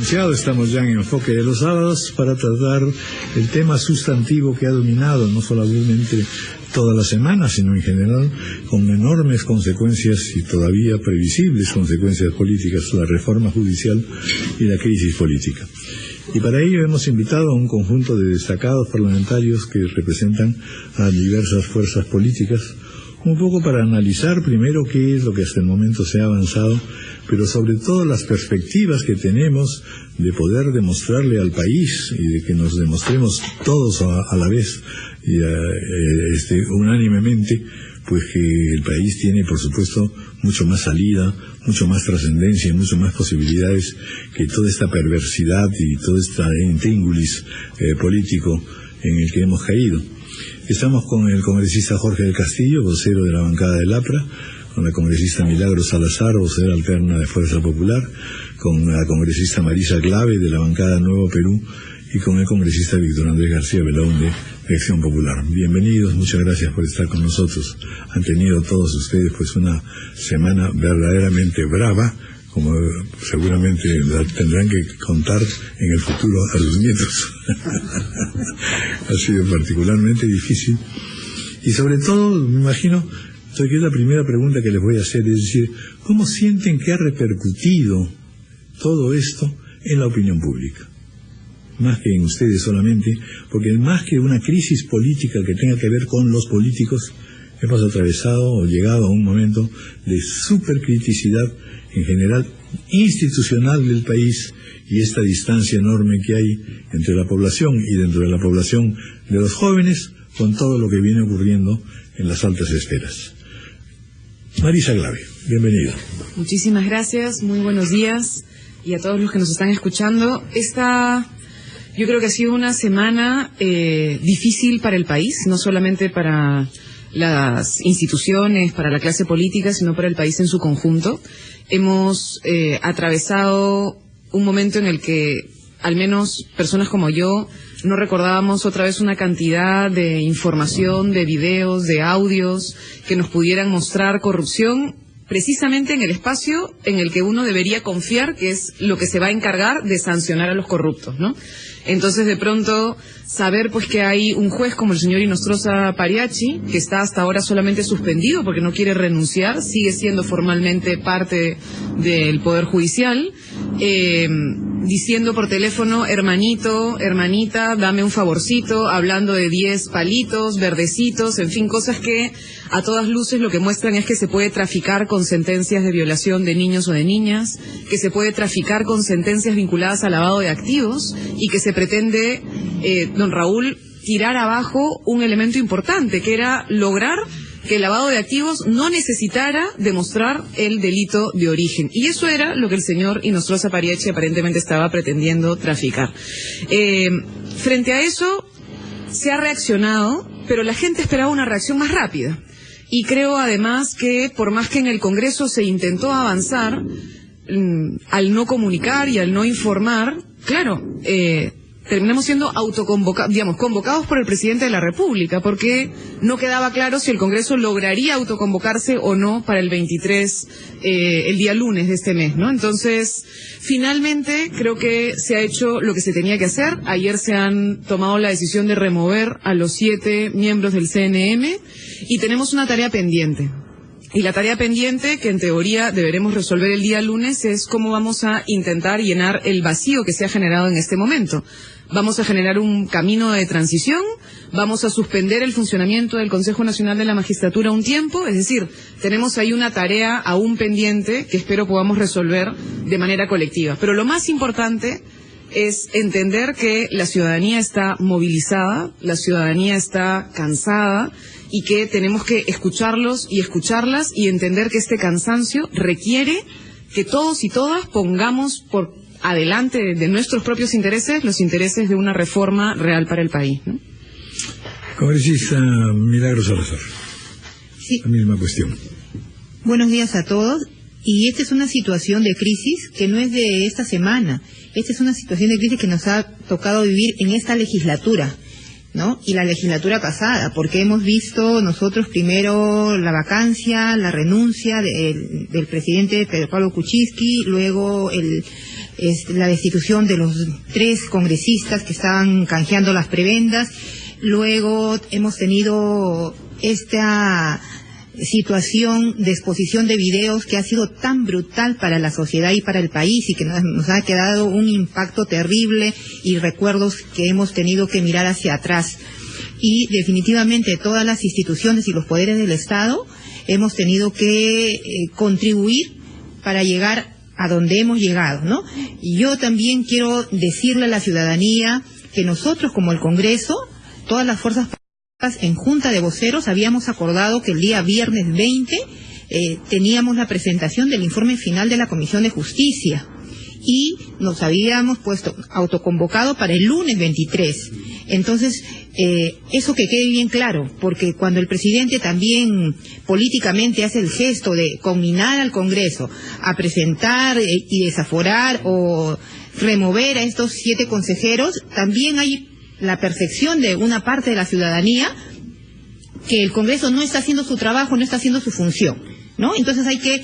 anunciado, estamos ya en Enfoque de los Sábados para tratar el tema sustantivo que ha dominado no solamente toda la semana, sino en general, con enormes consecuencias y todavía previsibles consecuencias políticas, la reforma judicial y la crisis política. Y para ello hemos invitado a un conjunto de destacados parlamentarios que representan a diversas fuerzas políticas, un poco para analizar primero qué es lo que hasta el momento se ha avanzado, pero sobre todo las perspectivas que tenemos de poder demostrarle al país y de que nos demostremos todos a la vez y unánimemente, pues que el país tiene, por supuesto, mucho más salida, mucho más trascendencia y mucho más posibilidades que toda esta perversidad y toda esta intríngulis político en el que hemos caído. Estamos con el congresista Jorge del Castillo, vocero de la bancada del APRA, con la congresista Milagros Salazar, vocera alterna de Fuerza Popular, con la congresista Marisa Clave de la bancada Nuevo Perú y con el congresista Víctor Andrés García Belaúnde de Acción Popular. Bienvenidos, muchas gracias por estar con nosotros. Han tenido todos ustedes pues una semana verdaderamente brava, como seguramente la tendrán que contar en el futuro a sus nietos. Ha sido particularmente difícil. Y sobre todo, me imagino, que es la primera pregunta que les voy a hacer, es decir, ¿cómo sienten que ha repercutido todo esto en la opinión pública? Más que en ustedes solamente, porque más que una crisis política que tenga que ver con los políticos, hemos atravesado o llegado a un momento de supercriticidad en general institucional del país y esta distancia enorme que hay entre la población y dentro de la población de los jóvenes con todo lo que viene ocurriendo en las altas esferas. Marisa Clave, bienvenida. Muchísimas gracias, muy buenos días y a todos los que nos están escuchando. Yo creo que ha sido una semana difícil para el país, no solamente para las instituciones, para la clase política, sino para el país en su conjunto. Hemos atravesado un momento en el que, al menos personas como yo, no recordábamos otra vez una cantidad de información, de videos, de audios que nos pudieran mostrar corrupción, precisamente en el espacio en el que uno debería confiar, que es lo que se va a encargar de sancionar a los corruptos, ¿no? Entonces, de pronto, saber pues que hay un juez como el señor Inostroza Pariachi, que está hasta ahora solamente suspendido porque no quiere renunciar, sigue siendo formalmente parte del Poder Judicial, diciendo por teléfono, hermanito, hermanita, dame un favorcito, hablando de 10 palitos, verdecitos, en fin, cosas que a todas luces lo que muestran es que se puede traficar con sentencias de violación de niños o de niñas, que se puede traficar con sentencias vinculadas al lavado de activos y que se pretende, don Raúl, tirar abajo un elemento importante, que era lograr que el lavado de activos no necesitara demostrar el delito de origen. Y eso era lo que el señor Inostroza Pariachi aparentemente estaba pretendiendo traficar. Frente a eso, se ha reaccionado, pero la gente esperaba una reacción más rápida. Y creo además que, por más que en el Congreso se intentó avanzar, al no comunicar y al no informar, claro, terminamos siendo convocados por el presidente de la República, porque no quedaba claro si el Congreso lograría autoconvocarse o no para el 23, el día lunes de este mes, ¿no? Entonces, finalmente, creo que se ha hecho lo que se tenía que hacer. Ayer se han tomado la decisión de remover a los 7 miembros del CNM y tenemos una tarea pendiente. Y la tarea pendiente, que en teoría deberemos resolver el día lunes, es cómo vamos a intentar llenar el vacío que se ha generado en este momento. Vamos a generar un camino de transición, vamos a suspender el funcionamiento del Consejo Nacional de la Magistratura un tiempo, es decir, tenemos ahí una tarea aún pendiente que espero podamos resolver de manera colectiva. Pero lo más importante es entender que la ciudadanía está movilizada, la ciudadanía está cansada, y que tenemos que escucharlos y escucharlas y entender que este cansancio requiere que todos y todas pongamos por adelante de nuestros propios intereses los intereses de una reforma real para el país, ¿no? Congresista Milagros Salazar. Sí. La misma cuestión. Buenos días a todos. Y esta es una situación de crisis que no es de esta semana. Esta es una situación de crisis que nos ha tocado vivir en esta legislatura, ¿no? Y la legislatura pasada, porque hemos visto nosotros primero la vacancia, la renuncia del presidente Pedro Pablo Kuczynski, luego la destitución de los 3 congresistas que estaban canjeando las prebendas. Luego hemos tenido esta situación de exposición de videos que ha sido tan brutal para la sociedad y para el país y que nos ha quedado un impacto terrible y recuerdos que hemos tenido que mirar hacia atrás. Y definitivamente todas las instituciones y los poderes del Estado hemos tenido que contribuir para llegar a donde hemos llegado, ¿no? Y yo también quiero decirle a la ciudadanía que nosotros como el Congreso, todas las fuerzas en Junta de Voceros habíamos acordado que el día viernes 20 teníamos la presentación del informe final de la Comisión de Justicia y nos habíamos autoconvocado para el lunes 23. Entonces, eso que quede bien claro, porque cuando el presidente también políticamente hace el gesto de conminar al Congreso a presentar y desaforar o remover a estos 7 consejeros, también hay la percepción de una parte de la ciudadanía que el Congreso no está haciendo su trabajo, no está haciendo su función, ¿no? Entonces hay que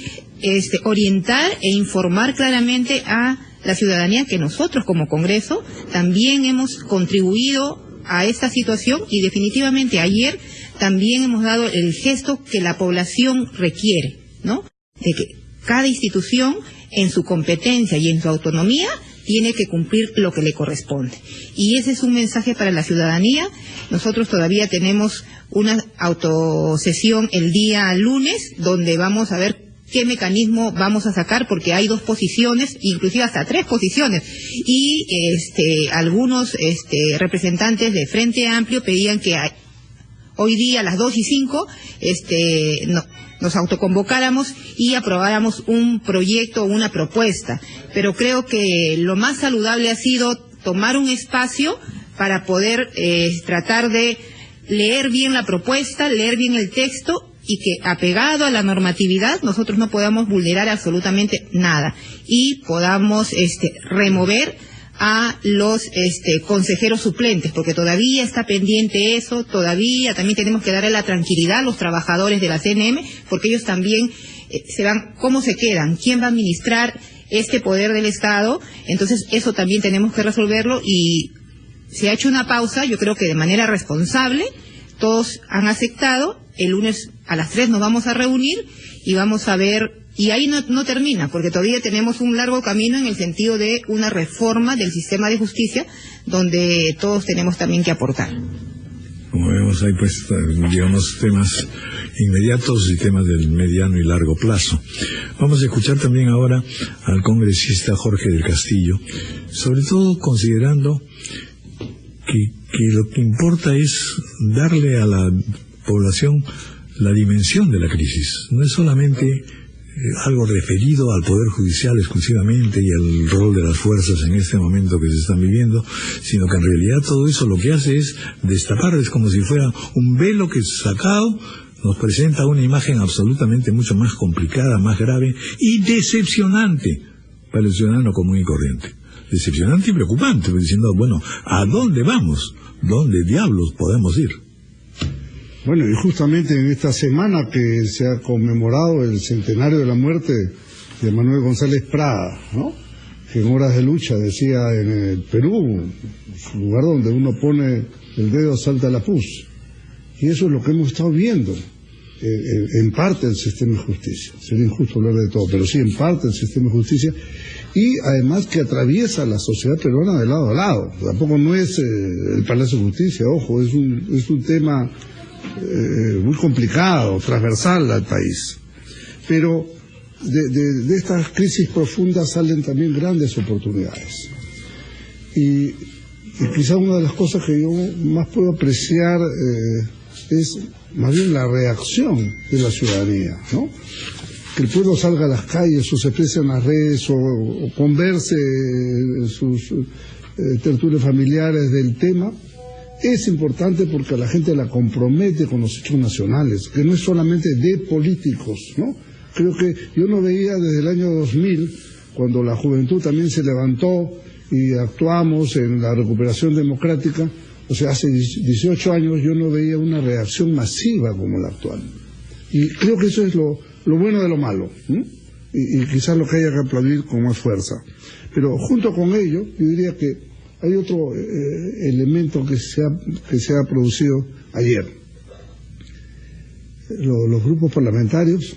orientar e informar claramente a la ciudadanía que nosotros como Congreso también hemos contribuido a esta situación y definitivamente ayer también hemos dado el gesto que la población requiere, ¿no? De que cada institución en su competencia y en su autonomía tiene que cumplir lo que le corresponde. Y ese es un mensaje para la ciudadanía. Nosotros todavía tenemos una autosesión el día lunes, donde vamos a ver qué mecanismo vamos a sacar, porque hay 2 posiciones, inclusive hasta 3 posiciones. Y algunos representantes de Frente Amplio pedían que hoy día a las 2:05 nos autoconvocáramos y aprobáramos un proyecto o una propuesta. Pero creo que lo más saludable ha sido tomar un espacio para poder tratar de leer bien la propuesta, leer bien el texto y que apegado a la normatividad nosotros no podamos vulnerar absolutamente nada y podamos remover a los consejeros suplentes, porque todavía está pendiente eso, todavía también tenemos que darle la tranquilidad a los trabajadores de la CNM, porque ellos también se van, ¿cómo se quedan? ¿Quién va a administrar este poder del Estado? Entonces eso también tenemos que resolverlo y se ha hecho una pausa, yo creo que de manera responsable, todos han aceptado, el lunes a las 3 nos vamos a reunir y vamos a ver. Y ahí no termina, porque todavía tenemos un largo camino en el sentido de una reforma del sistema de justicia, donde todos tenemos también que aportar. Como vemos, hay digamos, temas inmediatos y temas del mediano y largo plazo. Vamos a escuchar también ahora al congresista Jorge del Castillo, sobre todo considerando que lo que importa es darle a la población la dimensión de la crisis. No es solamente algo referido al Poder Judicial exclusivamente y al rol de las fuerzas en este momento que se están viviendo, sino que en realidad todo eso lo que hace es destapar, es como si fuera un velo que sacado nos presenta una imagen absolutamente mucho más complicada, más grave y decepcionante para el ciudadano común y corriente. Decepcionante y preocupante, diciendo, bueno, ¿a dónde vamos? ¿Dónde diablos podemos ir? Bueno, y justamente en esta semana que se ha conmemorado el centenario de la muerte de Manuel González Prada, ¿no? Que en horas de lucha decía en el Perú, lugar donde uno pone el dedo salta la pus. Y eso es lo que hemos estado viendo, en parte del sistema de justicia. Sería injusto hablar de todo, pero sí en parte del sistema de justicia. Y además que atraviesa la sociedad peruana de lado a lado. Tampoco no es el Palacio de Justicia, ojo, es un tema muy complicado, transversal al país. Pero de estas crisis profundas salen también grandes oportunidades. Y quizá una de las cosas que yo más puedo apreciar es más bien la reacción de la ciudadanía, ¿no? Que el pueblo salga a las calles o se exprese en las redes o converse en sus tertulias familiares del tema. Es importante porque a la gente la compromete con los hechos nacionales, que no es solamente de políticos, ¿no? Creo que yo no veía desde el año 2000, cuando la juventud también se levantó y actuamos en la recuperación democrática, o sea, hace 18 años yo no veía una reacción masiva como la actual. Y creo que eso es lo bueno de lo malo, ¿no? y quizás lo que haya que aplaudir con más fuerza. Pero junto con ello, yo diría que hay otro elemento que se ha producido ayer. Los grupos parlamentarios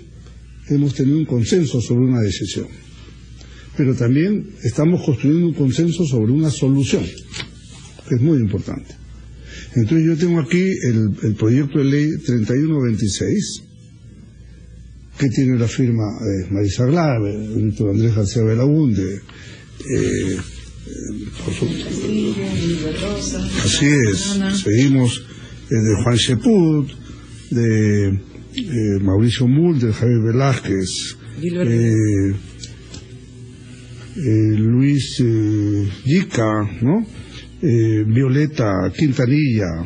hemos tenido un consenso sobre una decisión, pero también estamos construyendo un consenso sobre una solución, que es muy importante. Entonces yo tengo aquí el proyecto de ley 3126, que tiene la firma de Marisa Glave, el doctor Andrés García Belaúnde, así es, seguimos de Juan Sheput, de Mauricio Mulder, Javier Velázquez, Luis Yica, ¿no? Violeta Quintanilla,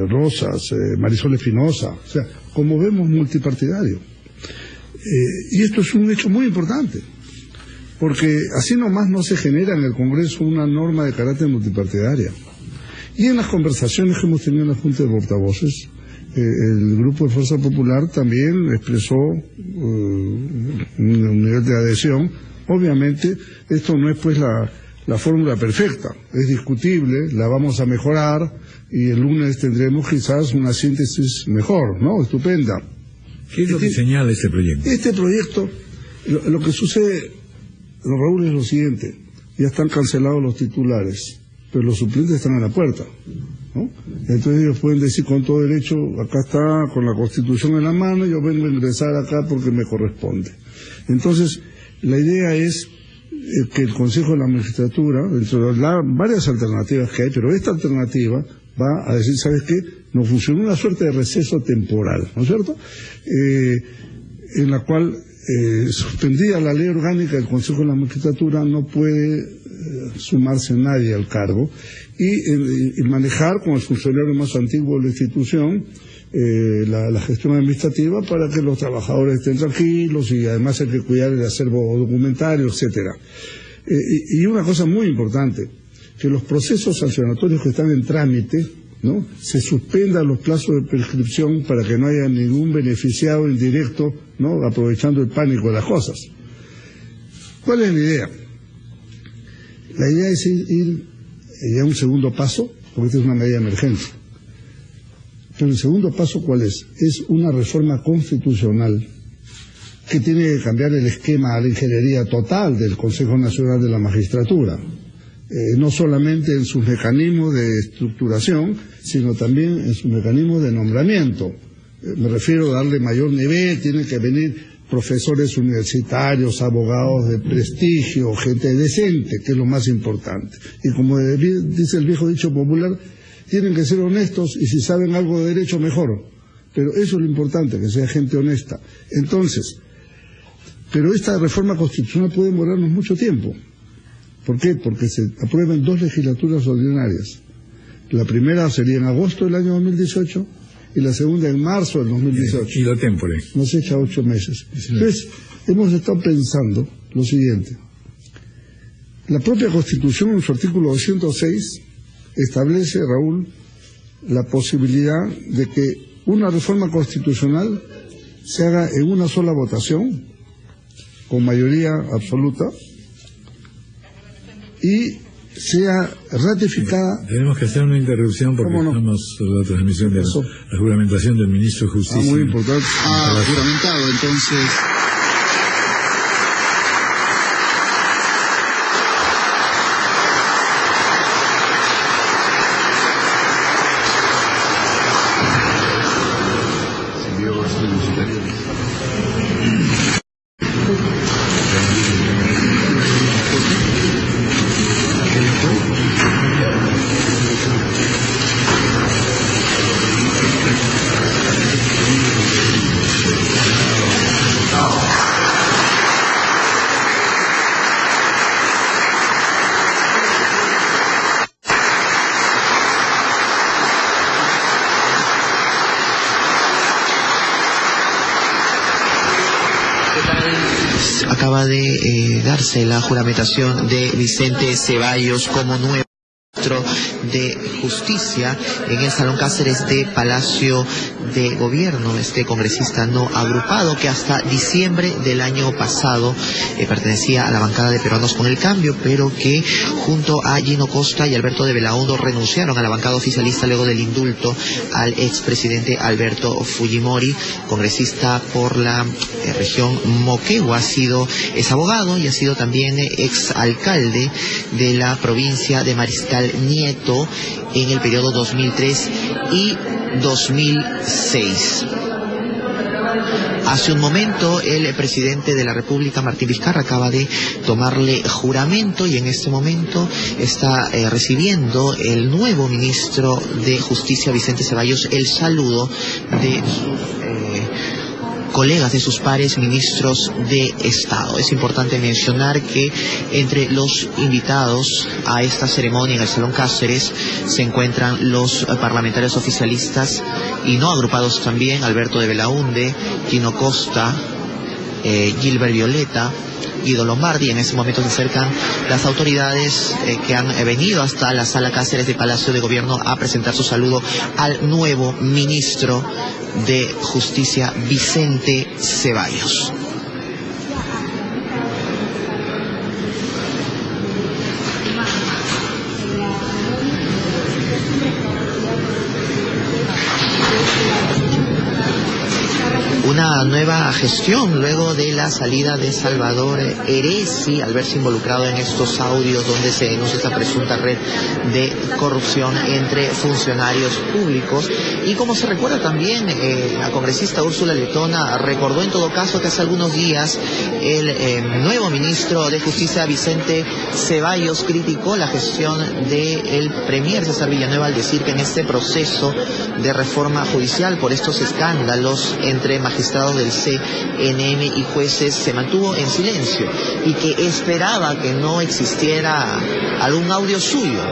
Rosas, Marisol Espinosa, o sea, como vemos, multipartidario. Y esto es un hecho muy importante, porque así nomás no se genera en el Congreso una norma de carácter multipartidaria. Y en las conversaciones que hemos tenido en la Junta de Portavoces, el Grupo de Fuerza Popular también expresó un nivel de adhesión. Obviamente, esto no es pues la fórmula perfecta, es discutible, la vamos a mejorar y el lunes tendremos quizás una síntesis mejor, ¿no? Estupenda. ¿Qué es lo que señala este proyecto? Este proyecto, lo que sucede, don Raúl, es lo siguiente: ya están cancelados los titulares, pero los suplentes están a la puerta, ¿no? Entonces ellos pueden decir con todo derecho, acá está, con la Constitución en la mano, yo vengo a ingresar acá porque me corresponde. Entonces, la idea es que el Consejo de la Magistratura, entre las varias alternativas que hay, pero esta alternativa va a decir, ¿sabes qué? Nos funcionó una suerte de receso temporal, ¿no es cierto? En la cual, suspendida la ley orgánica del Consejo de la Magistratura, no puede sumarse nadie al cargo y manejar con el funcionario más antiguo de la institución la gestión administrativa para que los trabajadores estén tranquilos, y además hay que cuidar el acervo documentario, etcétera. Y una cosa muy importante, que los procesos sancionatorios que están en trámite, ¿no?, se suspendan los plazos de prescripción para que no haya ningún beneficiado indirecto, ¿no?, aprovechando el pánico de las cosas. ¿Cuál es la idea? La idea es ir a un segundo paso, porque esta es una medida de emergencia. Pero el segundo paso, ¿cuál es? Es una reforma constitucional que tiene que cambiar el esquema a la ingeniería total del Consejo Nacional de la Magistratura. No solamente en sus mecanismos de estructuración, sino también en sus mecanismos de nombramiento. Me refiero a darle mayor nivel, tienen que venir profesores universitarios, abogados de prestigio, gente decente, que es lo más importante. Y como dice el viejo dicho popular, tienen que ser honestos, y si saben algo de derecho, mejor. Pero eso es lo importante, que sea gente honesta. Entonces, pero esta reforma constitucional puede demorarnos mucho tiempo. ¿Por qué? Porque se aprueban 2 legislaturas ordinarias. La primera sería en agosto del año 2018 y la segunda en marzo del 2018. Y lo tempore. Nos echa 8 meses. Entonces, hemos estado pensando lo siguiente. La propia Constitución, en su artículo 206, establece, Raúl, la posibilidad de que una reforma constitucional se haga en una sola votación, con mayoría absoluta, y sea ratificada. Tenemos que hacer una interrupción porque estamos en la transmisión de la juramentación del ministro de Justicia. Muy importante. Juramentado, entonces. Acaba de darse la juramentación de Vicente Ceballos como nuevo ministro de Justicia en el Salón Cáceres de Palacio de Gobierno, este congresista no agrupado que hasta diciembre del año pasado pertenecía a la bancada de Peruanos con el Cambio, pero que junto a Gino Costa y Alberto de Belaúnde renunciaron a la bancada oficialista luego del indulto al expresidente Alberto Fujimori, congresista por la región Moquegua. Es abogado y ha sido también exalcalde de la provincia de Mariscal Nieto en el periodo 2003 y 2006. Hace un momento el presidente de la República, Martín Vizcarra, acaba de tomarle juramento y en este momento está recibiendo el nuevo ministro de Justicia, Vicente Ceballos, el saludo de colegas, de sus pares ministros de Estado. Es importante mencionar que entre los invitados a esta ceremonia en el Salón Cáceres se encuentran los parlamentarios oficialistas y no agrupados también, Alberto de Belaúnde, Gino Costa, Gilbert Violeta, Guido Lombardi. En ese momento se acercan las autoridades que han venido hasta la Sala Cáceres de Palacio de Gobierno a presentar su saludo al nuevo ministro de Justicia, Vicente Ceballos. Una nueva gestión luego de la salida de Salvador Heresi al verse involucrado en estos audios donde se denuncia esta presunta red de corrupción entre funcionarios públicos. Y como se recuerda también, la congresista Úrsula Letona recordó en todo caso que hace algunos días el nuevo ministro de Justicia, Vicente Ceballos, criticó la gestión del premier César Villanueva al decir que en este proceso de reforma judicial por estos escándalos entre magistrados del CNM y jueces se mantuvo en silencio y que esperaba que no existiera algún audio suyo.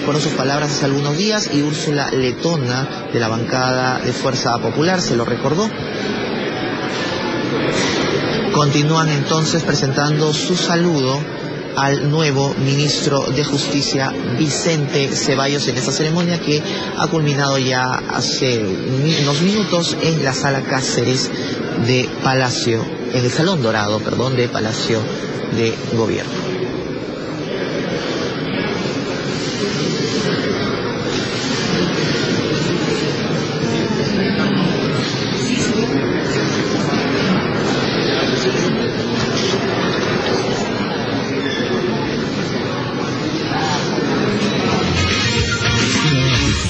Fueron sus palabras hace algunos días y Úrsula Letona de la bancada de Fuerza Popular se lo recordó. Continúan entonces presentando su saludo al nuevo ministro de Justicia, Vicente Ceballos, en esta ceremonia que ha culminado ya hace unos minutos en la Sala Cáceres de Palacio, en el Salón Dorado, de Palacio de Gobierno.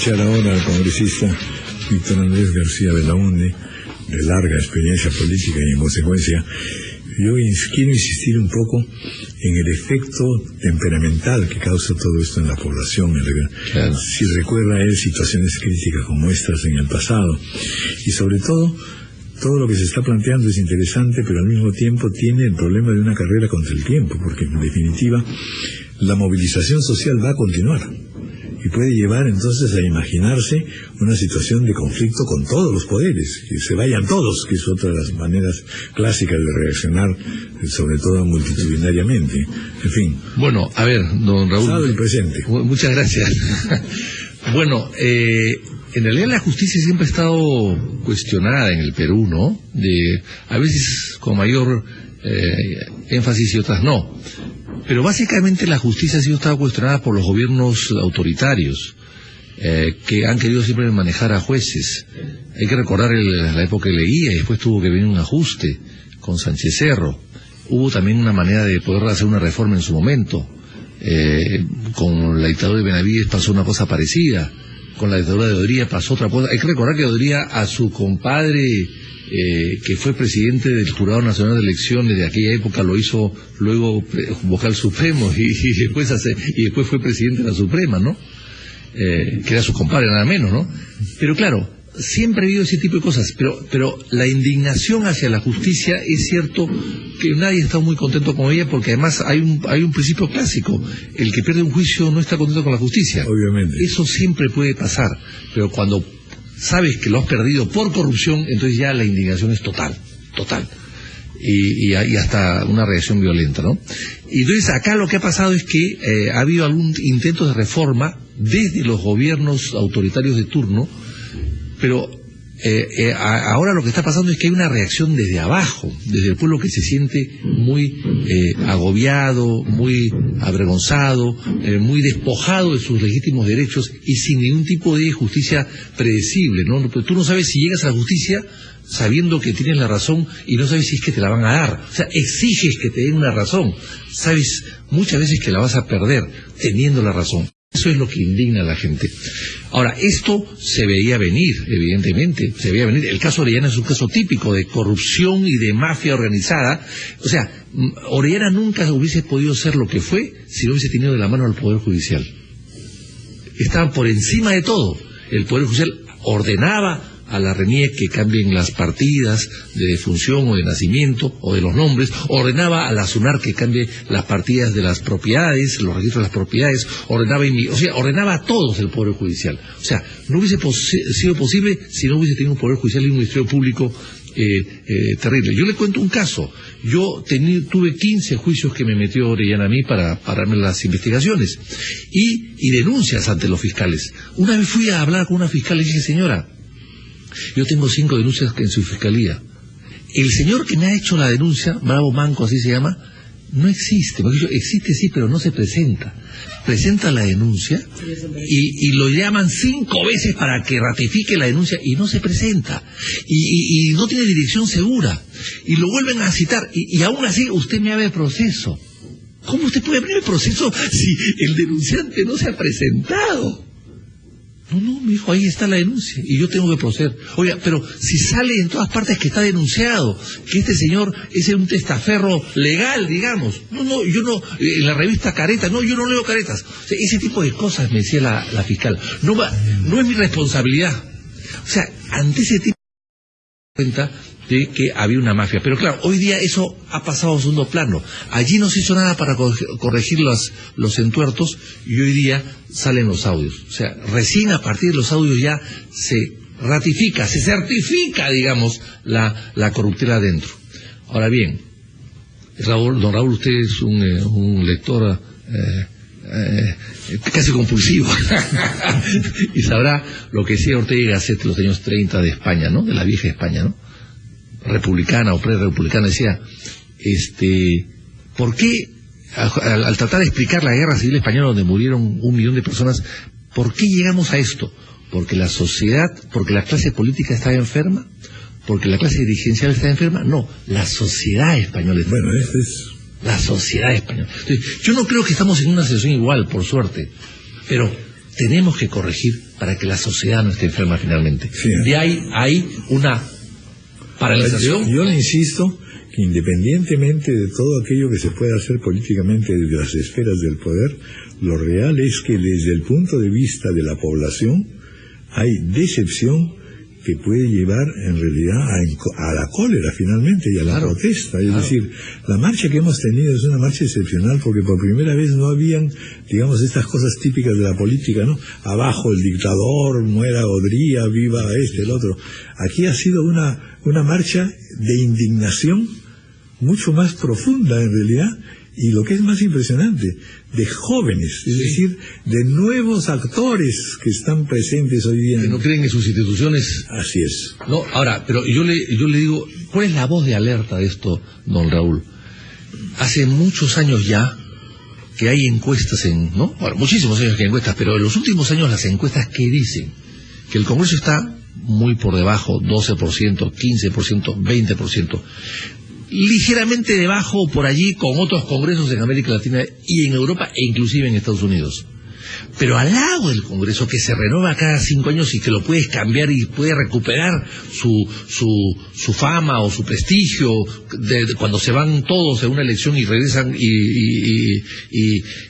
Ahora al congresista Víctor Andrés García Belaúnde, de larga experiencia política y en consecuencia yo quiero insistir un poco en el efecto temperamental que causa todo esto en la población. Claro. Si recuerda él situaciones críticas como estas en el pasado, y sobre todo lo que se está planteando es interesante, pero al mismo tiempo tiene el problema de una carrera contra el tiempo, porque en definitiva la movilización social va a continuar y puede llevar entonces a imaginarse una situación de conflicto con todos los poderes, que se vayan todos, que es otra de las maneras clásicas de reaccionar, sobre todo multitudinariamente. En fin. Bueno, a ver, don Raúl. Pasado y presente. Muchas gracias. Bueno, en realidad la justicia siempre ha estado cuestionada en el Perú, ¿no? A veces con mayor énfasis y otras no. Pero básicamente la justicia ha sido estado cuestionada por los gobiernos autoritarios, que han querido siempre manejar a jueces. Hay que recordar la época de Leguía y después tuvo que venir un ajuste con Sánchez Cerro. Hubo también una manera de poder hacer una reforma en su momento. Con la dictadura de Benavides pasó una cosa parecida. Con la dictadura de Odría pasó otra cosa. Hay que recordar que Odría a su compadre, que fue presidente del Jurado Nacional de Elecciones de aquella época, lo hizo luego vocal supremo y después fue presidente de la Suprema, ¿no? Que era su compadre, nada menos, ¿no? Pero claro, siempre ha habido ese tipo de cosas, pero la indignación hacia la justicia, es cierto que nadie está muy contento con ella, porque además hay un principio clásico: el que pierde un juicio no está contento con la justicia. Obviamente. Eso siempre puede pasar, pero cuando sabes que lo has perdido por corrupción, entonces ya la indignación es total. y hasta una reacción violenta, ¿no? Y entonces acá lo que ha pasado es que ha habido algún intento de reforma desde los gobiernos autoritarios de turno, pero ahora lo que está pasando es que hay una reacción desde abajo, desde el pueblo que se siente muy agobiado, muy avergonzado, muy despojado de sus legítimos derechos y sin ningún tipo de justicia predecible, ¿no? Tú no sabes si llegas a la justicia sabiendo que tienes la razón y no sabes si es que te la van a dar. O sea, exiges que te den una razón. Sabes muchas veces que la vas a perder teniendo la razón. Eso es lo que indigna a la gente. Ahora, esto se veía venir, evidentemente, se veía venir. El caso Orellana es un caso típico de corrupción y de mafia organizada. O sea, Orellana nunca hubiese podido ser lo que fue si no hubiese tenido de la mano al Poder Judicial. Estaba por encima de todo. El Poder Judicial ordenaba a la RENIEC que cambien las partidas de defunción o de nacimiento o de los nombres, ordenaba a la SUNAR que cambie las partidas de las propiedades, los registros de las propiedades, ordenaba a todos el Poder Judicial. O sea, no hubiese sido posible si no hubiese tenido un Poder Judicial y un Ministerio Público terrible. Yo le cuento un caso. Yo tuve 15 juicios que me metió Orellana a mí para darme las investigaciones y denuncias ante los fiscales. Una vez fui a hablar con una fiscal y dije, señora, yo tengo 5 denuncias en su fiscalía. El señor que me ha hecho la denuncia, Bravo Manco, así se llama, no existe. Porque existe sí, pero no se presenta. Presenta la denuncia y lo llaman 5 veces para que ratifique la denuncia y no se presenta. Y no tiene dirección segura. Y lo vuelven a citar. Y aún así usted me abre proceso. ¿Cómo usted puede abrir el proceso si el denunciante no se ha presentado? No, me dijo, ahí está la denuncia, y yo tengo que proceder. Oiga, pero si sale en todas partes que está denunciado, que este señor es un testaferro legal, digamos. Yo no, en la revista Careta, yo no leo caretas. O sea, ese tipo de cosas, me decía la fiscal. No es mi responsabilidad. O sea, ante ese tipo de cuenta de que había una mafia. Pero claro, hoy día eso ha pasado a segundo plano. Allí no se hizo nada para corregir los entuertos y hoy día salen los audios. O sea, recién a partir de los audios ya se ratifica, se certifica, digamos, la corruptela adentro. Ahora bien, don Raúl, usted es un lector casi compulsivo y sabrá lo que decía Ortega y Gasset en los años 30 de España, ¿no? De la vieja España, ¿no? Republicana o pre-republicana, decía, ¿por qué al tratar de explicar la guerra civil española donde murieron 1 millón de personas, ¿por qué llegamos a esto? ¿Porque la sociedad, porque la clase política estaba enferma? ¿Porque la clase dirigencial estaba enferma? No, la sociedad española está enferma. Bueno, es la sociedad española. Entonces, yo no creo que estamos en una situación igual, por suerte, pero tenemos que corregir para que la sociedad no esté enferma finalmente. Sí. De ahí hay una paralización. Yo le insisto que independientemente de todo aquello que se pueda hacer políticamente desde las esferas del poder, lo real es que desde el punto de vista de la población hay decepción que puede llevar en realidad a la cólera finalmente y a la protesta. Es decir, la marcha que hemos tenido es una marcha excepcional porque por primera vez no habían, digamos, estas cosas típicas de la política, ¿no? Abajo el dictador, muera Odría, viva el otro. Aquí ha sido una marcha de indignación mucho más profunda en realidad, y lo que es más impresionante, de jóvenes, es decir, de nuevos actores que están presentes hoy día. Que no creen en sus instituciones. Así es. No, ahora, pero yo le digo, ¿cuál es la voz de alerta de esto, don Raúl? Hace muchos años ya que hay encuestas bueno, muchísimos años que hay encuestas, pero en los últimos años las encuestas que dicen que el Congreso está muy por debajo, 12%, 15%, 20%. Ligeramente debajo por allí con otros congresos en América Latina y en Europa e inclusive en Estados Unidos. Pero al lado del Congreso, que se renueva cada 5 años y que lo puedes cambiar y puede recuperar su fama o su prestigio cuando se van todos en una elección y regresan y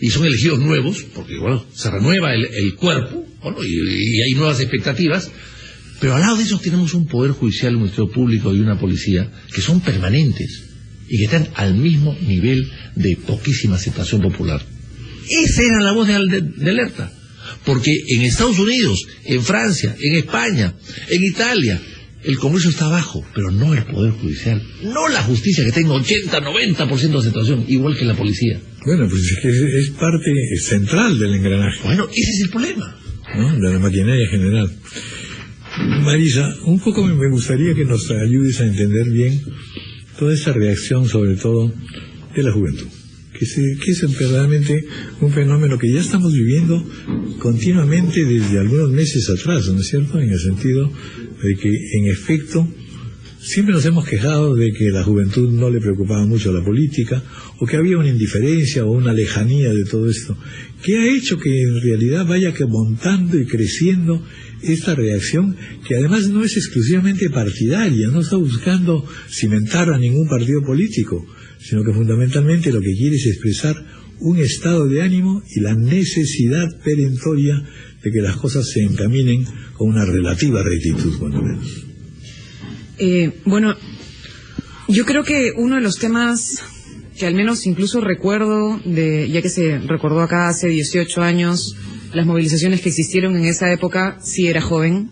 son elegidos nuevos, porque bueno, se renueva el cuerpo, bueno, y hay nuevas expectativas. Pero al lado de eso tenemos un poder judicial, un ministerio público y una policía que son permanentes y que están al mismo nivel de poquísima aceptación popular. Esa era la voz de alerta. Porque en Estados Unidos, en Francia, en España, en Italia, el Congreso está abajo, pero no el Poder Judicial, no la justicia que tenga 80-90% de aceptación, igual que la policía. Bueno, pues es que es parte central del engranaje. Bueno, ese es el problema, ¿no? De la maquinaria general. Marisa, un poco me gustaría que nos ayudes a entender bien toda esta reacción, sobre todo de la juventud, que es verdaderamente un fenómeno que ya estamos viviendo continuamente desde algunos meses atrás, ¿no es cierto? En el sentido de que, en efecto, siempre nos hemos quejado de que la juventud no le preocupaba mucho la política, o que había una indiferencia o una lejanía de todo esto. ¿Qué ha hecho que en realidad vaya que montando y creciendo esta reacción, que además no es exclusivamente partidaria, no está buscando cimentar a ningún partido político, sino que fundamentalmente lo que quiere es expresar un estado de ánimo y la necesidad perentoria de que las cosas se encaminen con una relativa rectitud, cuando menos? Bueno, yo creo que uno de los temas que al menos incluso recuerdo, ya que se recordó acá hace 18 años, las movilizaciones que existieron en esa época, sí era joven,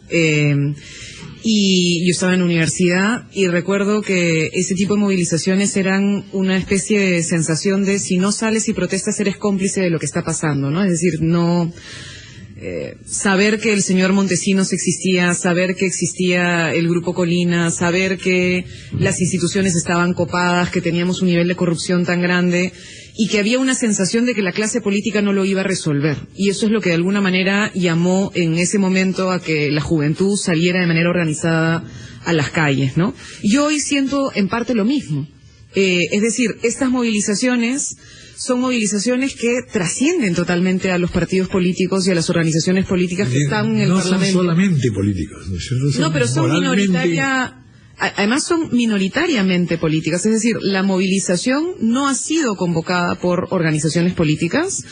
y yo estaba en la universidad, y recuerdo que ese tipo de movilizaciones eran una especie de sensación de si no sales y protestas eres cómplice de lo que está pasando, ¿no? Es decir, no... saber que el señor Montesinos existía, saber que existía el Grupo Colina, saber que las instituciones estaban copadas, que teníamos un nivel de corrupción tan grande y que había una sensación de que la clase política no lo iba a resolver. Y eso es lo que de alguna manera llamó en ese momento a que la juventud saliera de manera organizada a las calles, ¿no? Yo hoy siento en parte lo mismo. Es decir, estas movilizaciones son movilizaciones que trascienden totalmente a los partidos políticos y a las organizaciones políticas que están en el Parlamento. No son solamente políticos, ¿no es cierto? No, pero son además son minoritariamente políticas. Es decir, la movilización no ha sido convocada por organizaciones políticas.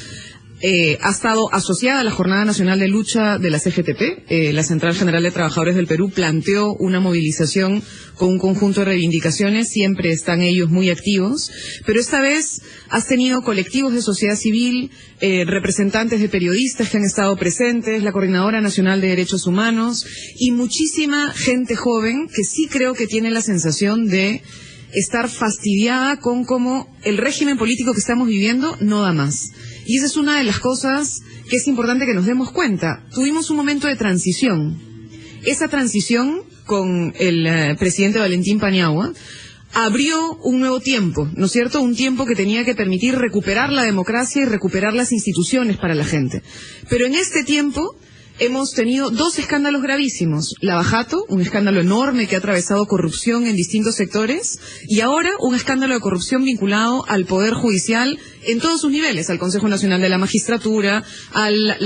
Ha estado asociada a la Jornada Nacional de Lucha de la CGTP. La Central General de Trabajadores del Perú planteó una movilización con un conjunto de reivindicaciones, siempre están ellos muy activos, pero esta vez has tenido colectivos de sociedad civil, representantes de periodistas que han estado presentes, la Coordinadora Nacional de Derechos Humanos y muchísima gente joven que sí creo que tiene la sensación de estar fastidiada con cómo el régimen político que estamos viviendo no da más. Y esa es una de las cosas que es importante que nos demos cuenta. Tuvimos un momento de transición. Esa transición con el presidente Valentín Paniagua abrió un nuevo tiempo, ¿no es cierto? Un tiempo que tenía que permitir recuperar la democracia y recuperar las instituciones para la gente. Pero en este tiempo hemos tenido dos escándalos gravísimos. Lava Jato, un escándalo enorme que ha atravesado corrupción en distintos sectores, y ahora un escándalo de corrupción vinculado al Poder Judicial en todos sus niveles, al Consejo Nacional de la Magistratura, al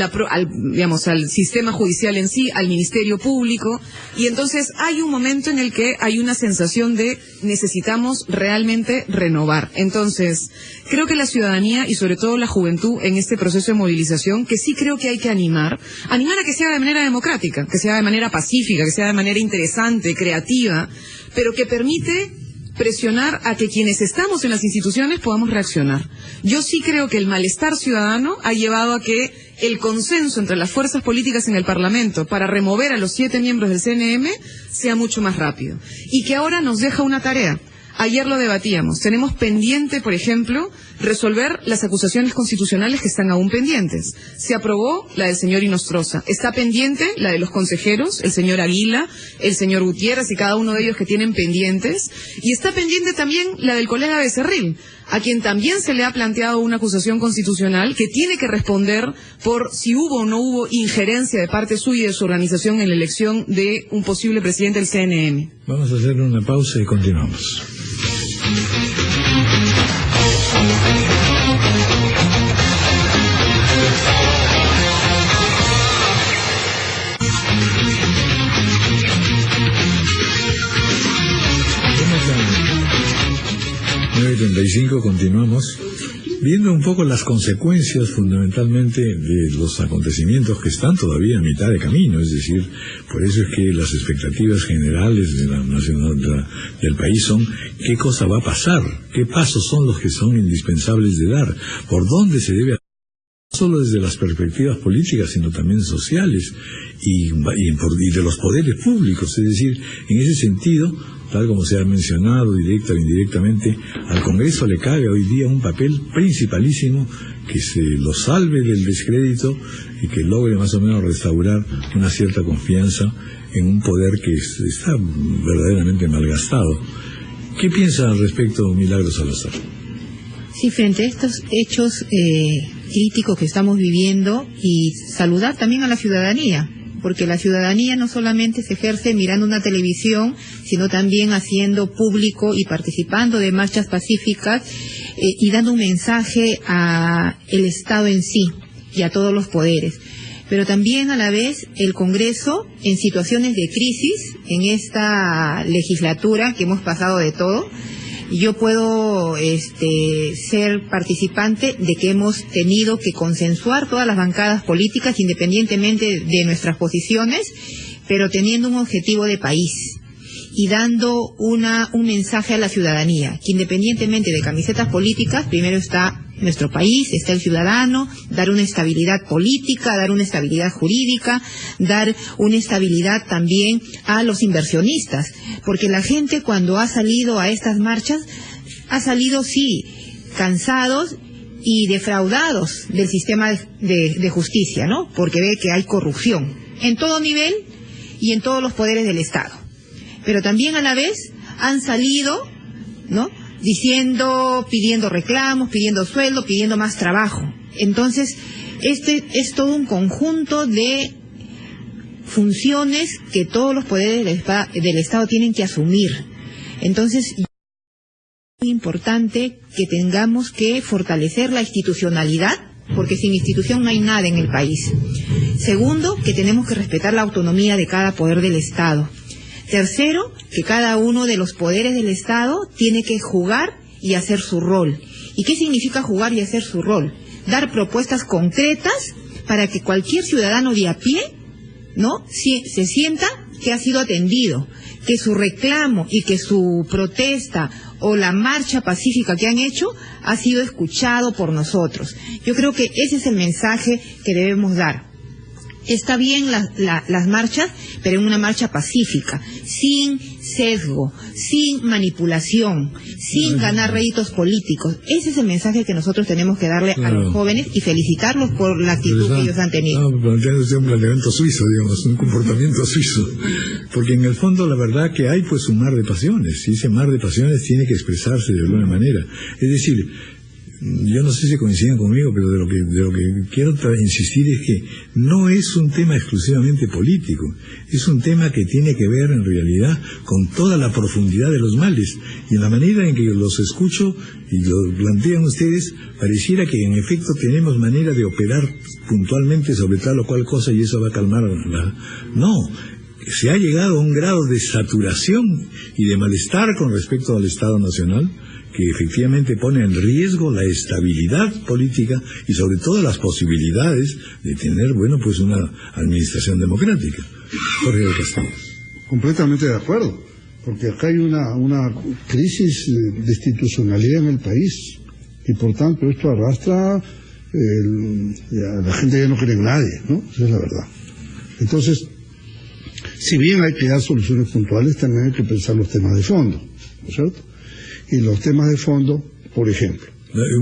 sistema judicial en sí, al Ministerio Público, y entonces hay un momento en el que hay una sensación de necesitamos realmente renovar. Entonces, creo que la ciudadanía y sobre todo la juventud en este proceso de movilización, que sí creo que hay que animar a que sea de manera democrática, que sea de manera pacífica, que sea de manera interesante, creativa, pero que permite presionar a que quienes estamos en las instituciones podamos reaccionar. Yo sí creo que el malestar ciudadano ha llevado a que el consenso entre las fuerzas políticas en el Parlamento para remover a los 7 miembros del CNM sea mucho más rápido. Y que ahora nos deja una tarea. Ayer lo debatíamos. Tenemos pendiente, por ejemplo, resolver las acusaciones constitucionales que están aún pendientes. Se aprobó la del señor Inostroza. Está pendiente la de los consejeros, el señor Aguila, el señor Gutiérrez y cada uno de ellos que tienen pendientes. Y está pendiente también la del colega Becerril, a quien también se le ha planteado una acusación constitucional que tiene que responder por si hubo o no hubo injerencia de parte suya y de su organización en la elección de un posible presidente del CNM. Vamos a hacer una pausa y continuamos. Continuamos viendo un poco las consecuencias fundamentalmente de los acontecimientos que están todavía a mitad de camino, es decir, por eso es que las expectativas generales de la nacionalidad del país son qué cosa va a pasar, qué pasos son los que son indispensables de dar, por dónde se debe hacer solo desde las perspectivas políticas, sino también sociales y de los poderes públicos. Es decir, en ese sentido, tal como se ha mencionado directa o indirectamente, al Congreso le cabe hoy día un papel principalísimo que se lo salve del descrédito y que logre más o menos restaurar una cierta confianza en un poder que está verdaderamente malgastado. ¿Qué piensa al respecto Milagros Salazar? Sí, frente a estos hechos críticos que estamos viviendo, y saludar también a la ciudadanía, porque la ciudadanía no solamente se ejerce mirando una televisión, sino también haciendo público y participando de marchas pacíficas y dando un mensaje a el Estado en sí y a todos los poderes. Pero también a la vez el Congreso, en situaciones de crisis, en esta legislatura que hemos pasado de todo, yo puedo ser participante de que hemos tenido que consensuar todas las bancadas políticas independientemente de nuestras posiciones, pero teniendo un objetivo de país y dando un mensaje a la ciudadanía, que independientemente de camisetas políticas, primero está nuestro país, está el ciudadano, dar una estabilidad política, dar una estabilidad jurídica, dar una estabilidad también a los inversionistas, porque la gente cuando ha salido a estas marchas, ha salido sí, cansados y defraudados del sistema de justicia, ¿no? Porque ve que hay corrupción en todo nivel y en todos los poderes del Estado. Pero también a la vez han salido, ¿no?, pidiendo reclamos, pidiendo sueldo, pidiendo más trabajo. Entonces, es todo un conjunto de funciones que todos los poderes del Estado tienen que asumir. Entonces, es muy importante que tengamos que fortalecer la institucionalidad, porque sin institución no hay nada en el país. Segundo, que tenemos que respetar la autonomía de cada poder del Estado. Tercero, que cada uno de los poderes del Estado tiene que jugar y hacer su rol. ¿Y qué significa jugar y hacer su rol? Dar propuestas concretas para que cualquier ciudadano de a pie, ¿no?, se sienta que ha sido atendido, que su reclamo y que su protesta o la marcha pacífica que han hecho ha sido escuchado por nosotros. Yo creo que ese es el mensaje que debemos dar. Está bien las marchas, pero en una marcha pacífica, sin sesgo, sin manipulación, sin ganar réditos políticos. Ese es el mensaje que nosotros tenemos que darle a los jóvenes y felicitarlos por la actitud que ellos han tenido. Planteándose un planteamiento suizo, digamos, un comportamiento suizo. Porque en el fondo la verdad que hay pues un mar de pasiones, y ese mar de pasiones tiene que expresarse de alguna manera. Es decir, yo no sé si coinciden conmigo, pero de lo que quiero insistir es que no es un tema exclusivamente político, es un tema que tiene que ver en realidad con toda la profundidad de los males, y en la manera en que los escucho y lo plantean ustedes, pareciera que en efecto tenemos manera de operar puntualmente sobre tal o cual cosa y eso va a calmar No, se ha llegado a un grado de saturación y de malestar con respecto al Estado Nacional que efectivamente pone en riesgo la estabilidad política y sobre todo las posibilidades de tener, pues una administración democrática. Jorge del Castillo. Completamente de acuerdo, porque acá hay una crisis de institucionalidad en el país y por tanto esto arrastra la gente ya no cree en nadie, ¿no? Esa es la verdad. Entonces, si bien hay que dar soluciones puntuales, también hay que pensar los temas de fondo, ¿no es cierto? Y los temas de fondo, por ejemplo.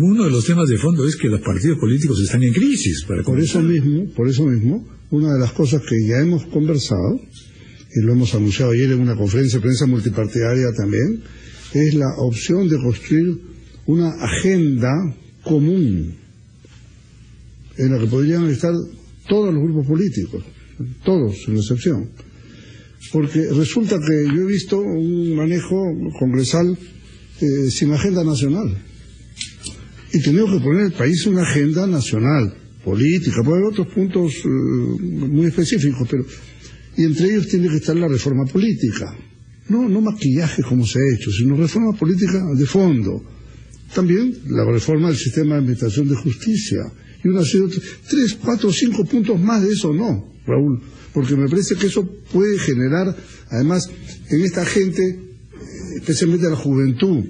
Uno de los temas de fondo es que los partidos políticos están en crisis. Por eso mismo, una de las cosas que ya hemos conversado, y lo hemos anunciado ayer en una conferencia de prensa multipartidaria también, es la opción de construir una agenda común en la que podrían estar todos los grupos políticos, todos, sin excepción. Porque resulta que yo he visto un manejo congresal sin agenda nacional. Y tenemos que poner el país una agenda nacional, política, puede haber otros puntos muy específicos, y entre ellos tiene que estar la reforma política. No maquillaje como se ha hecho, sino reforma política de fondo. También la reforma del sistema de administración de justicia. Y una serie de 3, 4, 5 puntos más de eso no, Raúl, porque me parece que eso puede generar, además, en esta gente, especialmente la juventud,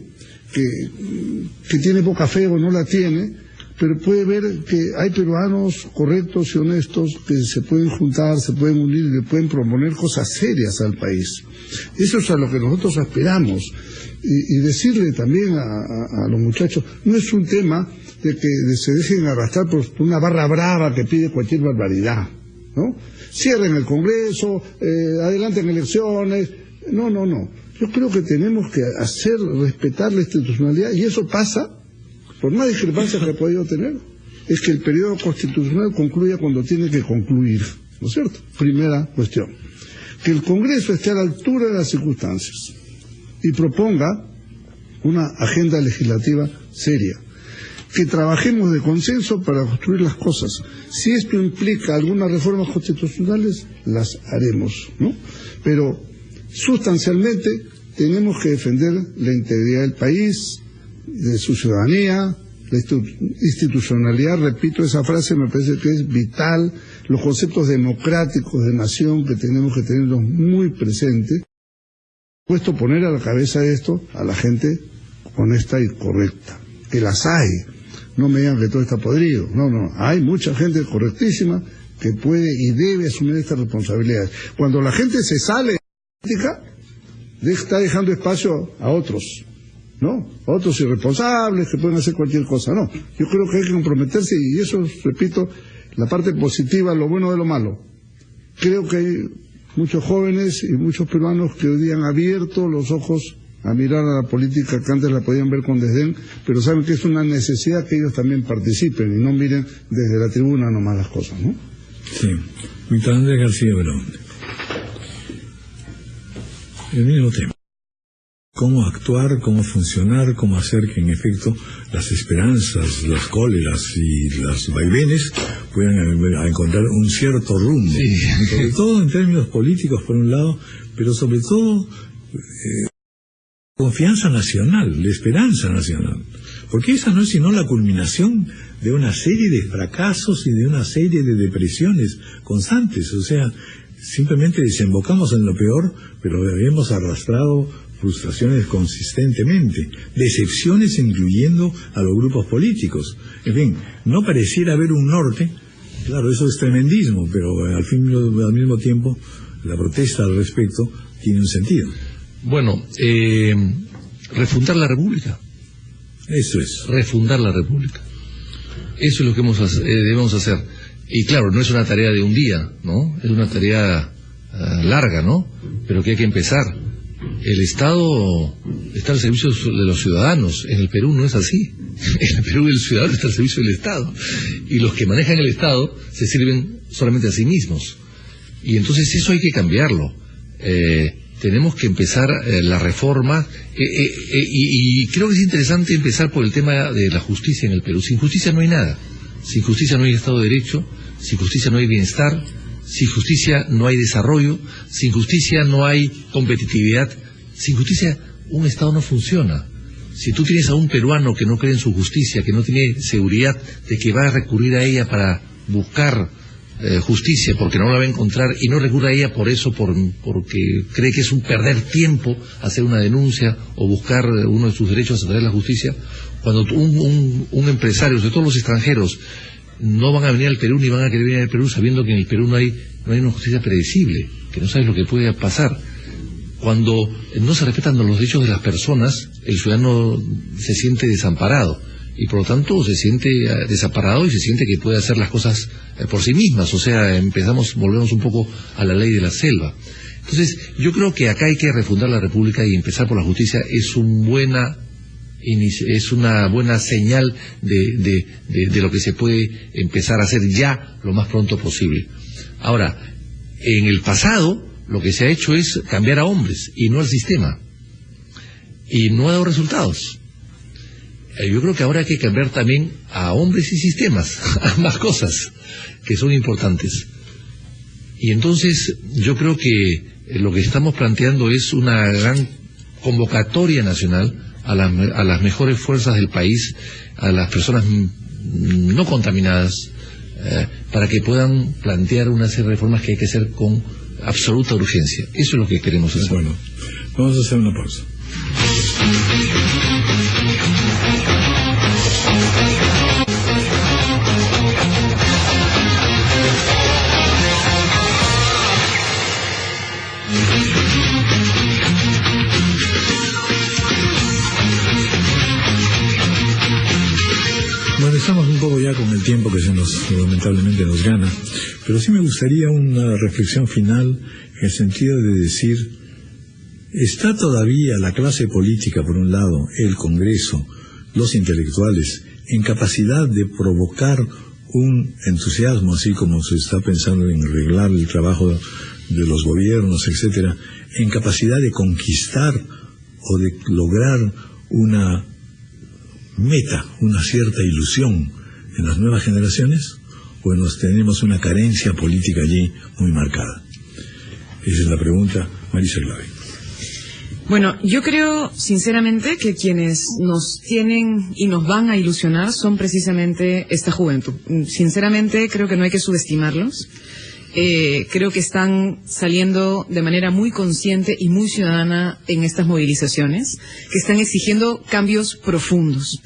que tiene poca fe o no la tiene, pero puede ver que hay peruanos correctos y honestos que se pueden juntar, se pueden unir y le pueden proponer cosas serias al país. Eso es a lo que nosotros aspiramos. Y decirle también a los muchachos, no es un tema de que se dejen arrastrar por una barra brava que pide cualquier barbaridad, ¿no? Cierren el Congreso, adelanten elecciones. No. Yo creo que tenemos que hacer respetar la institucionalidad, y eso pasa, por más discrepancias que ha podido tener, es que el periodo constitucional concluya cuando tiene que concluir, ¿no es cierto? Primera cuestión. Que el Congreso esté a la altura de las circunstancias y proponga una agenda legislativa seria. Que trabajemos de consenso para construir las cosas. Si esto implica algunas reformas constitucionales, las haremos, ¿no? Pero sustancialmente tenemos que defender la integridad del país, de su ciudadanía, la institucionalidad, repito esa frase, me parece que es vital, los conceptos democráticos de nación que tenemos que tenerlos muy presentes, puesto poner a la cabeza de esto a la gente honesta y correcta, que las hay. No me digan que todo está podrido. No. Hay mucha gente correctísima que puede y debe asumir estas responsabilidades. Cuando la gente se sale de la política, está dejando espacio a otros, ¿no? A otros irresponsables que pueden hacer cualquier cosa. No. Yo creo que hay que comprometerse, y eso, repito, la parte positiva, lo bueno de lo malo. Creo que hay muchos jóvenes y muchos peruanos que hoy día han abierto los ojos a mirar a la política que antes la podían ver con desdén, pero saben que es una necesidad que ellos también participen y no miren desde la tribuna nomás las cosas, ¿no? Sí. Víctor Andrés García Verón. El mismo tema. Cómo actuar, cómo funcionar, cómo hacer que en efecto las esperanzas, las cóleras y los vaivenes puedan encontrar un cierto rumbo. Sí. Sobre todo en términos políticos por un lado, pero sobre todo confianza nacional, la esperanza nacional, porque esa no es sino la culminación de una serie de fracasos y de una serie de depresiones constantes. O sea, simplemente desembocamos en lo peor, pero hemos arrastrado frustraciones consistentemente, decepciones incluyendo a los grupos políticos. En fin, no pareciera haber un norte. Claro, eso es tremendismo, pero al mismo tiempo la protesta al respecto tiene un sentido. Bueno, refundar la República. Eso es. Refundar la República. Eso es lo que debemos hacer. Y claro, no es una tarea de un día, ¿no? Es una tarea larga, ¿no? Pero que hay que empezar. El Estado está al servicio de los ciudadanos. En el Perú no es así. En el Perú el ciudadano está al servicio del Estado. Y los que manejan el Estado se sirven solamente a sí mismos. Y entonces eso hay que cambiarlo. Tenemos que empezar la reforma y creo que es interesante empezar por el tema de la justicia en el Perú. Sin justicia no hay nada. Sin justicia no hay Estado de Derecho, sin justicia no hay bienestar, sin justicia no hay desarrollo, sin justicia no hay competitividad, sin justicia un Estado no funciona. Si tú tienes a un peruano que no cree en su justicia, que no tiene seguridad de que va a recurrir a ella para buscar justicia, porque no la va a encontrar, y no recurre a ella por eso, porque cree que es un perder tiempo hacer una denuncia o buscar uno de sus derechos a través de la justicia, cuando un empresario, sobre todo los extranjeros, no van a venir al Perú ni van a querer venir al Perú sabiendo que en el Perú no hay una justicia predecible, que no sabes lo que puede pasar. Cuando no se respetan los derechos de las personas, el ciudadano se siente desamparado. Y por lo tanto se siente desamparado y se siente que puede hacer las cosas por sí mismas. O sea, volvemos un poco a la ley de la selva. Entonces, yo creo que acá hay que refundar la República y empezar por la justicia. Es una buena señal de lo que se puede empezar a hacer ya lo más pronto posible. Ahora, en el pasado lo que se ha hecho es cambiar a hombres y no al sistema. Y no ha dado resultados. Yo creo que ahora hay que cambiar también a hombres y sistemas, ambas cosas, que son importantes. Y entonces yo creo que lo que estamos planteando es una gran convocatoria nacional a las mejores fuerzas del país, a las personas no contaminadas, para que puedan plantear una serie de reformas que hay que hacer con absoluta urgencia. Eso es lo que queremos hacer. Bueno, vamos a hacer una pausa. tiempo que lamentablemente nos gana, pero sí me gustaría una reflexión final en el sentido de decir, ¿está todavía la clase política, por un lado, el Congreso, los intelectuales, en capacidad de provocar un entusiasmo, así como se está pensando en arreglar el trabajo de los gobiernos, etcétera, en capacidad de conquistar o de lograr una meta, una cierta ilusión en las nuevas generaciones, o nos tenemos una carencia política allí muy marcada? Esa es la pregunta, Marisa Glave. Bueno, yo creo sinceramente que quienes nos tienen y nos van a ilusionar son precisamente esta juventud. Sinceramente creo que no hay que subestimarlos. Creo que están saliendo de manera muy consciente y muy ciudadana en estas movilizaciones, que están exigiendo cambios profundos.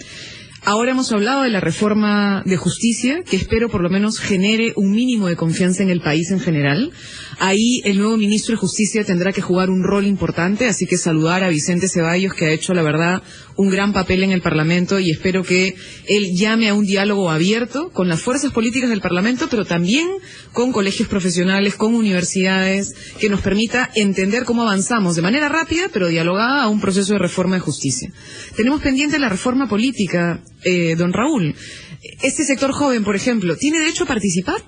Ahora hemos hablado de la reforma de justicia, que espero por lo menos genere un mínimo de confianza en el país en general. Ahí el nuevo ministro de Justicia tendrá que jugar un rol importante, así que saludar a Vicente Ceballos, que ha hecho, la verdad, un gran papel en el Parlamento, y espero que él llame a un diálogo abierto con las fuerzas políticas del Parlamento, pero también con colegios profesionales, con universidades, que nos permita entender cómo avanzamos de manera rápida, pero dialogada, a un proceso de reforma de justicia. Tenemos pendiente la reforma política, don Raúl. Este sector joven, por ejemplo, ¿tiene derecho a participar?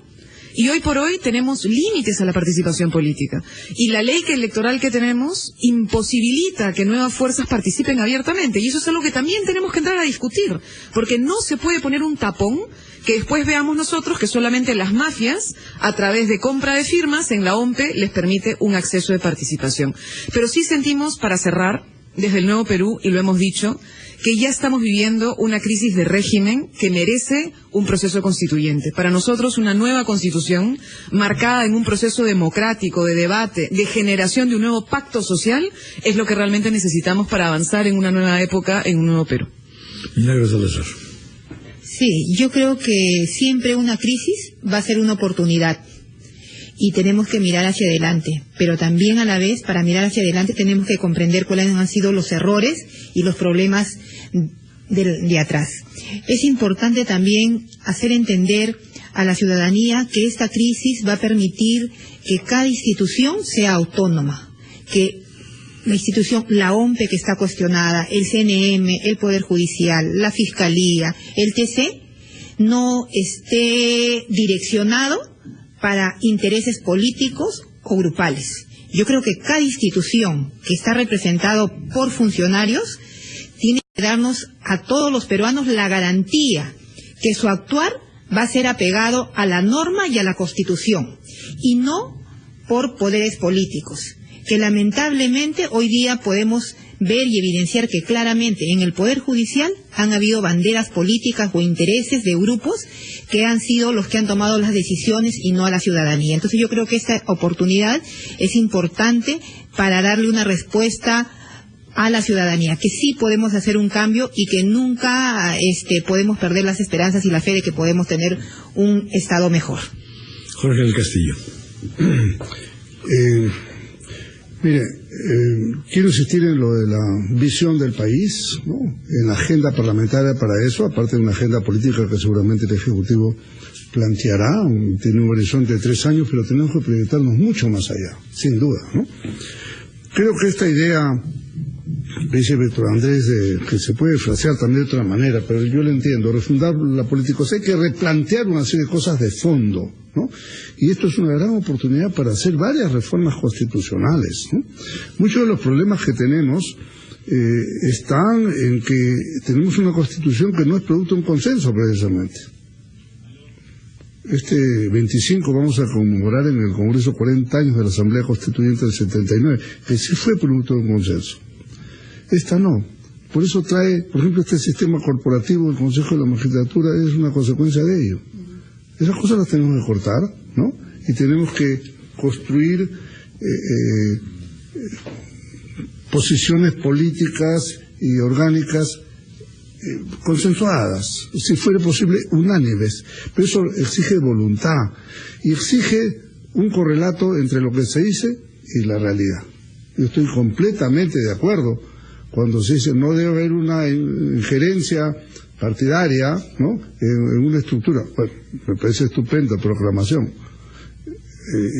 Y hoy por hoy tenemos límites a la participación política. Y la ley electoral que tenemos imposibilita que nuevas fuerzas participen abiertamente. Y eso es algo que también tenemos que entrar a discutir. Porque no se puede poner un tapón que después veamos nosotros que solamente las mafias, a través de compra de firmas en la OMPE, les permite un acceso de participación. Pero sí sentimos, para cerrar, desde el Nuevo Perú, y lo hemos dicho, que ya estamos viviendo una crisis de régimen que merece un proceso constituyente. Para nosotros, una nueva constitución, marcada en un proceso democrático, de debate, de generación de un nuevo pacto social, es lo que realmente necesitamos para avanzar en una nueva época, en un nuevo Perú. Milagros Salazar. Sí, yo creo que siempre una crisis va a ser una oportunidad. Y tenemos que mirar hacia adelante, pero también a la vez, para mirar hacia adelante, tenemos que comprender cuáles han sido los errores y los problemas de atrás. Es importante también hacer entender a la ciudadanía que esta crisis va a permitir que cada institución sea autónoma, que la institución, la OMPE que está cuestionada, el CNM, el Poder Judicial, la Fiscalía, el TC, no esté direccionado para intereses políticos o grupales. Yo creo que cada institución que está representado por funcionarios tiene que darnos a todos los peruanos la garantía que su actuar va a ser apegado a la norma y a la Constitución, y no por poderes políticos, que lamentablemente hoy día podemos ver y evidenciar que claramente en el Poder Judicial han habido banderas políticas o intereses de grupos que han sido los que han tomado las decisiones y no a la ciudadanía. Entonces yo creo que esta oportunidad es importante para darle una respuesta a la ciudadanía, que sí podemos hacer un cambio y que nunca podemos perder las esperanzas y la fe de que podemos tener un Estado mejor. Jorge del Castillo. Mire, quiero insistir en lo de la visión del país, ¿no? En la agenda parlamentaria para eso, aparte de una agenda política que seguramente el Ejecutivo planteará, tiene un horizonte de 3 años, pero tenemos que proyectarnos mucho más allá, sin duda, ¿no? Creo que esta idea, dice Víctor Andrés, que se puede frasear también de otra manera, pero yo lo entiendo, refundar la política, o sea, hay que replantear una serie de cosas de fondo, ¿no? Y esto es una gran oportunidad para hacer varias reformas constitucionales, ¿no? Muchos de los problemas que tenemos están en que tenemos una constitución que no es producto de un consenso, precisamente. Este 25 vamos a conmemorar en el Congreso 40 años de la Asamblea Constituyente del 79, que sí fue producto de un consenso. Esta no. Por eso trae, por ejemplo, este sistema corporativo del Consejo de la Magistratura es una consecuencia de ello. Esas cosas las tenemos que cortar, ¿no? Y tenemos que construir posiciones políticas y orgánicas consensuadas, si fuera posible unánimes, pero eso exige voluntad y exige un correlato entre lo que se dice y la realidad. Yo estoy completamente de acuerdo cuando se dice no debe haber una injerencia partidaria, ¿no? En una estructura, bueno, me parece estupenda proclamación.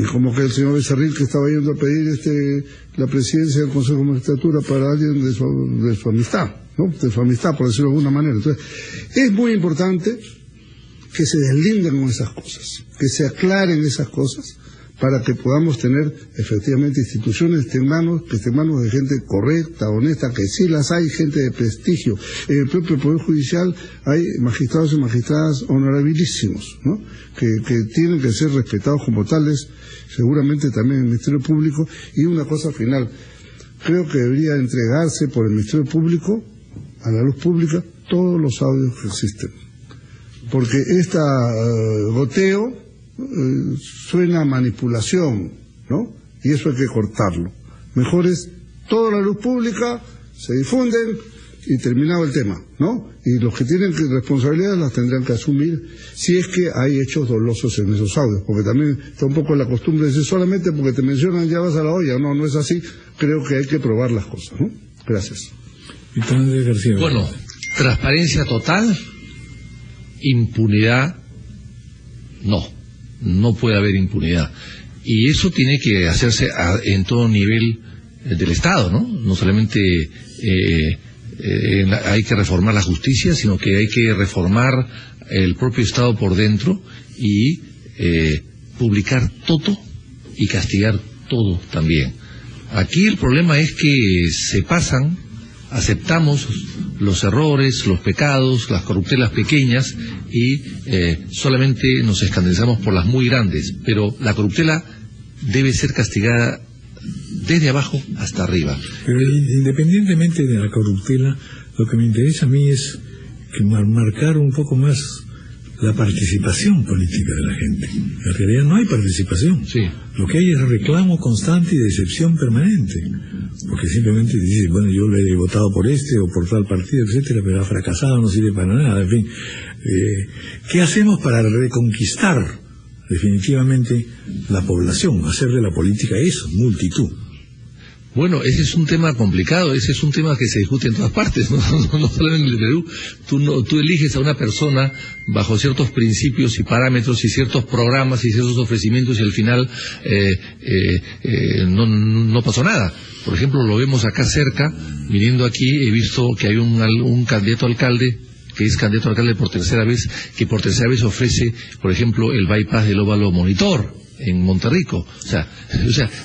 Y como que el señor Becerril, que estaba yendo a pedir la presidencia del Consejo de Magistratura para alguien de su amistad, ¿no? De su amistad, por decirlo de alguna manera. Entonces, es muy importante que se deslinden con esas cosas, que se aclaren esas cosas, para que podamos tener efectivamente instituciones que estén en manos de gente correcta, honesta, que sí las hay, gente de prestigio. En el propio Poder Judicial hay magistrados y magistradas honorabilísimos, ¿no? Que tienen que ser respetados como tales, seguramente también en el Ministerio Público. Y una cosa final, creo que debería entregarse por el Ministerio Público a la luz pública todos los audios que existen, porque goteo suena a manipulación, ¿no? Y eso hay que cortarlo. Mejor es toda la luz pública, se difunden y terminado el tema, ¿no? Y los que tienen responsabilidades las tendrán que asumir si es que hay hechos dolosos en esos audios, porque también está un poco la costumbre de decir solamente porque te mencionan ya vas a la olla. No, no es así. Creo que hay que probar las cosas, ¿no? Gracias. Bueno, transparencia total, impunidad, no puede haber impunidad. Y eso tiene que hacerse en todo nivel del Estado, ¿no? No solamente hay que reformar la justicia, sino que hay que reformar el propio Estado por dentro y publicar todo y castigar todo también. Aquí el problema es que se pasan, aceptamos los errores, los pecados, las corruptelas pequeñas y solamente nos escandalizamos por las muy grandes, pero la corruptela debe ser castigada desde abajo hasta arriba. Pero independientemente de la corruptela, lo que me interesa a mí es que marcar un poco más la participación política de la gente. En realidad no hay participación. Sí. Lo que hay es reclamo constante y decepción permanente. Porque simplemente dice, bueno, yo le he votado por este o por tal partido, etcétera, pero ha fracasado, no sirve para nada. En fin, ¿qué hacemos para reconquistar definitivamente la población? Hacer de la política eso, multitud. Bueno, ese es un tema complicado, ese es un tema que se discute en todas partes, no solamente en el Perú. Tú eliges a una persona bajo ciertos principios y parámetros y ciertos programas y ciertos ofrecimientos y al final no pasó nada. Por ejemplo, lo vemos acá cerca, viniendo aquí, he visto que hay un candidato a alcalde que es candidato a alcalde por tercera vez, que por tercera vez ofrece, por ejemplo, el bypass del Óvalo Monitor en Monterrico. O sea,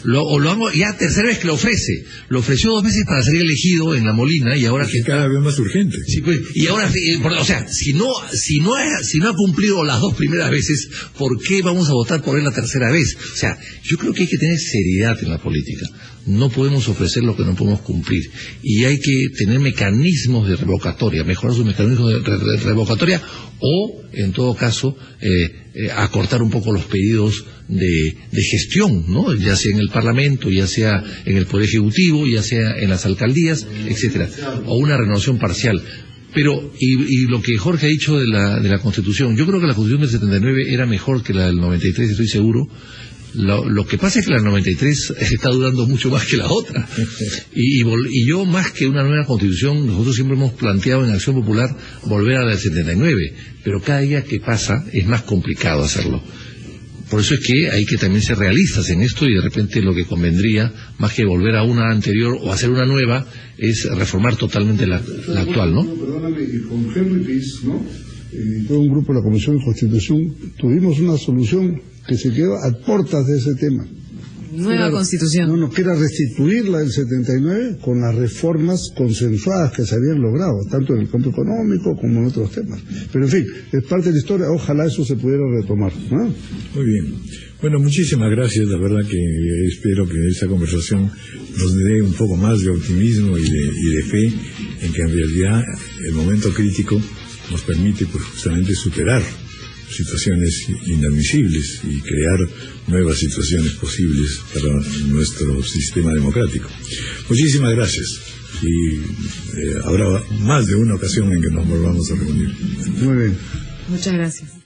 lo hago ya tercera vez que lo ofrece. Lo ofreció 2 veces para ser elegido en La Molina y ahora que cada vez más urgente. Sí, pues, y ahora, o sea, si no ha cumplido las 2 primeras veces, ¿por qué vamos a votar por él la tercera vez? O sea, yo creo que hay que tener seriedad en la política. No podemos ofrecer lo que no podemos cumplir. Y hay que tener mecanismos de revocatoria, mejorar sus mecanismos de revocatoria o, en todo caso, acortar un poco los pedidos de gestión, ¿no? Ya sea en el Parlamento, ya sea en el Poder Ejecutivo, ya sea en las alcaldías, etcétera, o una renovación parcial. Pero, y lo que Jorge ha dicho de la Constitución, yo creo que la Constitución del 79 era mejor que la del 93, estoy seguro. Lo que pasa es que la 93 está durando mucho más que la otra. Y yo, más que una nueva Constitución, nosotros siempre hemos planteado en Acción Popular volver a la del 79, pero cada día que pasa es más complicado hacerlo. Por eso es que hay que también ser realistas en esto y de repente lo que convendría, más que volver a una anterior o hacer una nueva, es reformar totalmente la actual, ¿no? Perdóname, y con Henry Peace, ¿no? Y todo un grupo de la Comisión de Constitución tuvimos una solución que se quedó a puertas de ese tema. Nueva Constitución. Que era restituir la del 79 con las reformas consensuadas que se habían logrado, tanto en el campo económico como en otros temas. Pero en fin, es parte de la historia, ojalá eso se pudiera retomar, ¿no? Muy bien. Bueno, muchísimas gracias, la verdad que espero que esta conversación nos dé un poco más de optimismo y de fe en que en realidad el momento crítico nos permite pues justamente superar situaciones inadmisibles y crear nuevas situaciones posibles para nuestro sistema democrático. Muchísimas gracias y habrá más de una ocasión en que nos volvamos a reunir. Muy bien. Muchas gracias.